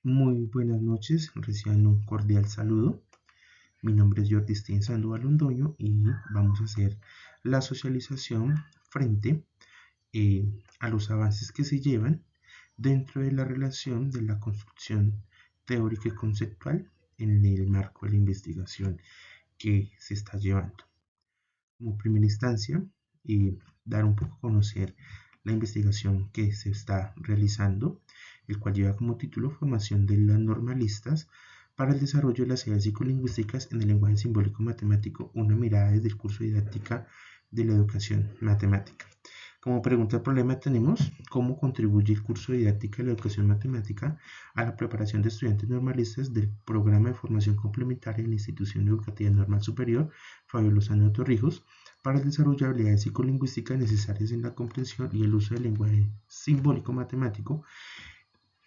Muy buenas noches, reciban un cordial saludo. Mi nombre es Jordi Stein Sandoval Londoño y vamos a hacer la socialización frente a los avances que se llevan dentro de la relación de la construcción teórica y conceptual en el marco de la investigación que se está llevando. Como primera instancia, dar un poco a conocer la investigación que se está realizando, el cual lleva como título Formación de las normalistas para el desarrollo de las ideas psicolingüísticas en el lenguaje simbólico matemático, una mirada desde el curso de didáctica de la educación matemática. Como pregunta al problema tenemos cómo contribuye el curso de didáctica de la educación matemática a la preparación de estudiantes normalistas del programa de formación complementaria en la institución educativa normal superior Fabio Lozano Torrijos para el desarrollo de habilidades psicolingüísticas necesarias en la comprensión y el uso del lenguaje simbólico matemático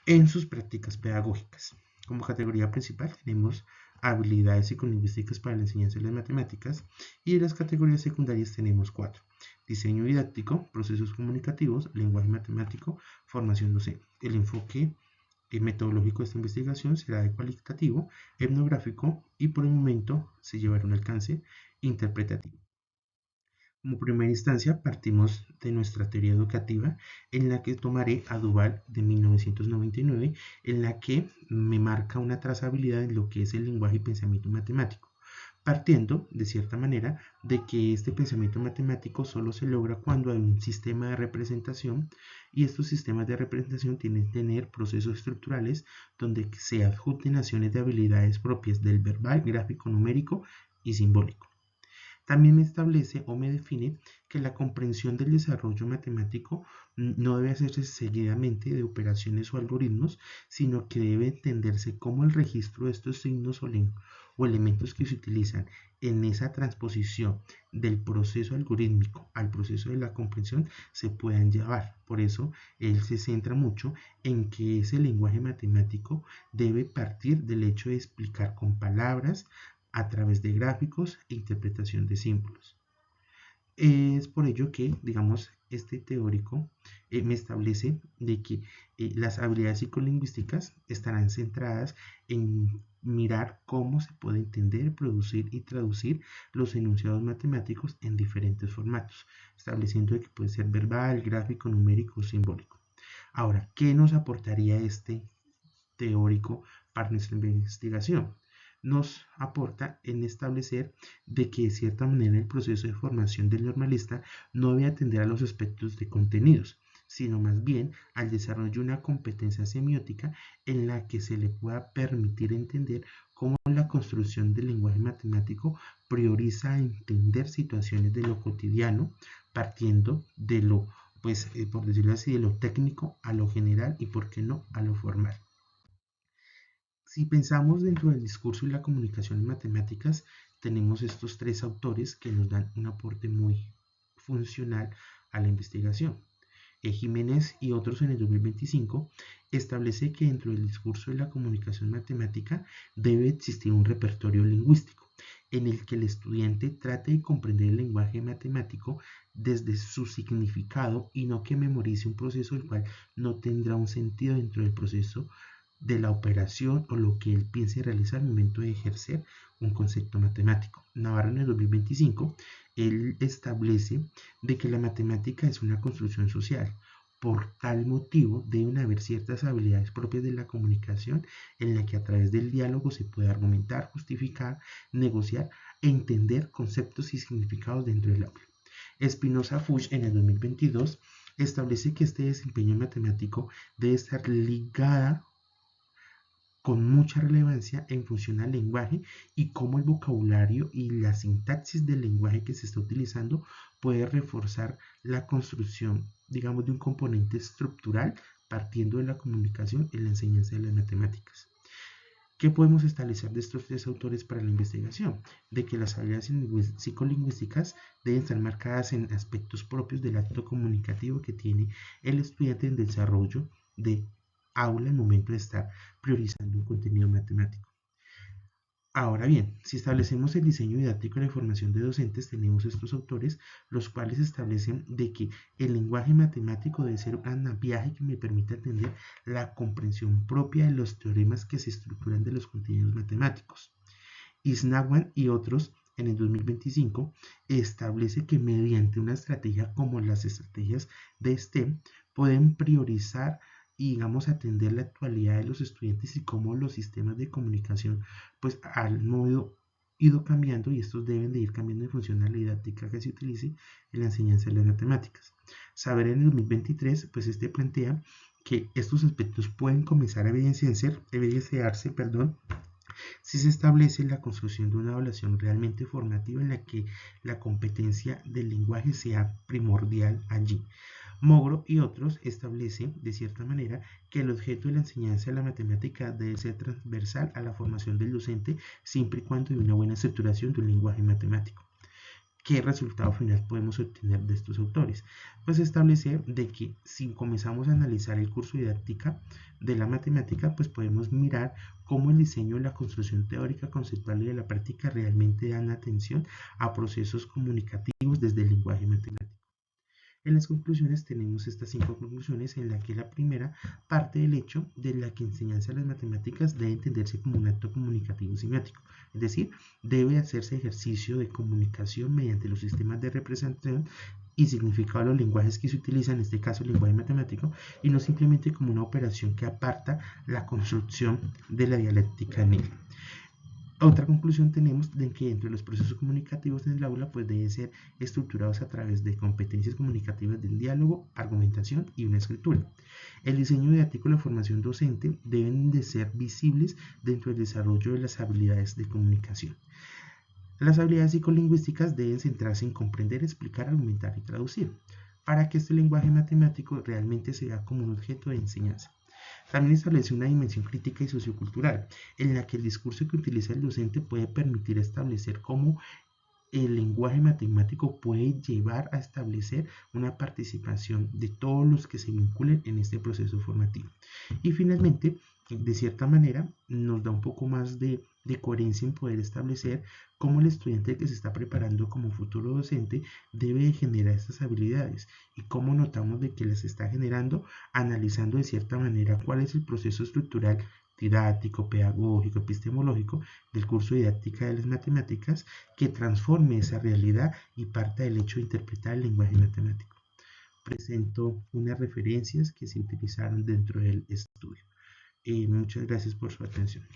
en sus prácticas pedagógicas. Como categoría principal tenemos habilidades psicolingüísticas para la enseñanza de las matemáticas y en las categorías secundarias tenemos cuatro: diseño didáctico, procesos comunicativos, lenguaje matemático, formación docente. El enfoque metodológico de esta investigación será de cualitativo, etnográfico y por el momento se llevará un alcance interpretativo. Como primera instancia, partimos de nuestra teoría educativa, en la que tomaré a Duval de 1999, en la que me marca una trazabilidad en lo que es el lenguaje y pensamiento matemático, partiendo, de cierta manera, de que este pensamiento matemático solo se logra cuando hay un sistema de representación, y estos sistemas de representación tienen que tener procesos estructurales donde se adjunten acciones de habilidades propias del verbal, gráfico, numérico y simbólico. También me establece o me define que la comprensión del desarrollo matemático no debe hacerse seguidamente de operaciones o algoritmos, sino que debe entenderse como el registro de estos signos o elementos que se utilizan en esa transposición del proceso algorítmico al proceso de la comprensión se puedan llevar. Por eso él se centra mucho en que ese lenguaje matemático debe partir del hecho de explicar con palabras a través de gráficos e interpretación de símbolos. Es por ello que, digamos, este teórico me establece de que las habilidades psicolingüísticas estarán centradas en mirar cómo se puede entender, producir y traducir los enunciados matemáticos en diferentes formatos, estableciendo que puede ser verbal, gráfico, numérico o simbólico. Ahora, ¿qué nos aportaría este teórico para nuestra investigación? Nos aporta en establecer de que de cierta manera el proceso de formación del normalista no debe atender a los aspectos de contenidos, sino más bien al desarrollo de una competencia semiótica en la que se le pueda permitir entender cómo la construcción del lenguaje matemático prioriza entender situaciones de lo cotidiano, partiendo de lo, pues, por decirlo así, de lo técnico a lo general y, por qué no, a lo formal. Si pensamos dentro del discurso y la comunicación en matemáticas, tenemos estos tres autores que nos dan un aporte muy funcional a la investigación. Jiménez y otros en el 2025 establece que dentro del discurso de la comunicación matemática debe existir un repertorio lingüístico en el que el estudiante trate de comprender el lenguaje matemático desde su significado y no que memorice un proceso el cual no tendrá un sentido dentro del proceso de la operación o lo que él piense realizar al momento de ejercer un concepto matemático. Navarro en el 2025, él establece de que la matemática es una construcción social. Por tal motivo deben haber ciertas habilidades propias de la comunicación en la que a través del diálogo se puede argumentar, justificar, negociar e entender conceptos y significados dentro del aula. Espinosa Fuchs en el 2022 establece que este desempeño matemático debe estar ligada con mucha relevancia en función al lenguaje y cómo el vocabulario y la sintaxis del lenguaje que se está utilizando puede reforzar la construcción, digamos, de un componente estructural partiendo de la comunicación en la enseñanza de las matemáticas. ¿Qué podemos establecer de estos tres autores para la investigación? De que las habilidades psicolingüísticas deben estar marcadas en aspectos propios del acto comunicativo que tiene el estudiante en desarrollo de aula en el momento de estar priorizando un contenido matemático. Ahora bien, si establecemos el diseño didáctico de la formación de docentes, tenemos estos autores, los cuales establecen de que el lenguaje matemático debe ser un andamiaje que me permita entender la comprensión propia de los teoremas que se estructuran de los contenidos matemáticos. Isnawan y otros en el 2025 establece que mediante una estrategia como las estrategias de STEM pueden priorizar y digamos atender la actualidad de los estudiantes y cómo los sistemas de comunicación pues han ido cambiando y estos deben de ir cambiando en función a la didáctica que se utilice en la enseñanza de las matemáticas. Saber en el 2023 pues este plantea que estos aspectos pueden comenzar a evidenciarse, si se establece la construcción de una evaluación realmente formativa en la que la competencia del lenguaje sea primordial allí. Mogro y otros establecen, de cierta manera, que el objeto de la enseñanza de la matemática debe ser transversal a la formación del docente siempre y cuando haya una buena estructuración de un lenguaje matemático. ¿Qué resultado final podemos obtener de estos autores? Pues establecer de que si comenzamos a analizar el curso didáctica de la matemática, pues podemos mirar cómo el diseño, la construcción teórica, conceptual y de la práctica realmente dan atención a procesos comunicativos desde el lenguaje matemático. En las conclusiones tenemos estas 5 conclusiones en la que la primera parte del hecho de la que enseñanza de las matemáticas debe entenderse como un acto comunicativo semiótico, es decir, debe hacerse ejercicio de comunicación mediante los sistemas de representación y significado de los lenguajes que se utilizan, en este caso el lenguaje matemático, y no simplemente como una operación que aparta la construcción de la dialéctica en él. Otra conclusión tenemos de que dentro de los procesos comunicativos en el aula pues deben ser estructurados a través de competencias comunicativas del diálogo, argumentación y una escritura. El diseño didáctico y la formación docente deben de ser visibles dentro del desarrollo de las habilidades de comunicación. Las habilidades psicolingüísticas deben centrarse en comprender, explicar, argumentar y traducir, para que este lenguaje matemático realmente sea como un objeto de enseñanza. También establece una dimensión crítica y sociocultural, en la que el discurso que utiliza el docente puede permitir establecer cómo el lenguaje matemático puede llevar a establecer una participación de todos los que se vinculen en este proceso formativo. Y finalmente, de cierta manera, nos da un poco más de coherencia en poder establecer cómo el estudiante que se está preparando como futuro docente debe generar estas habilidades y cómo notamos de que las está generando analizando de cierta manera cuál es el proceso estructural didáctico, pedagógico, epistemológico del curso de didáctica de las matemáticas que transforme esa realidad y parte del hecho de interpretar el lenguaje matemático. Presento unas referencias que se utilizaron dentro del estudio. Muchas gracias por su atención.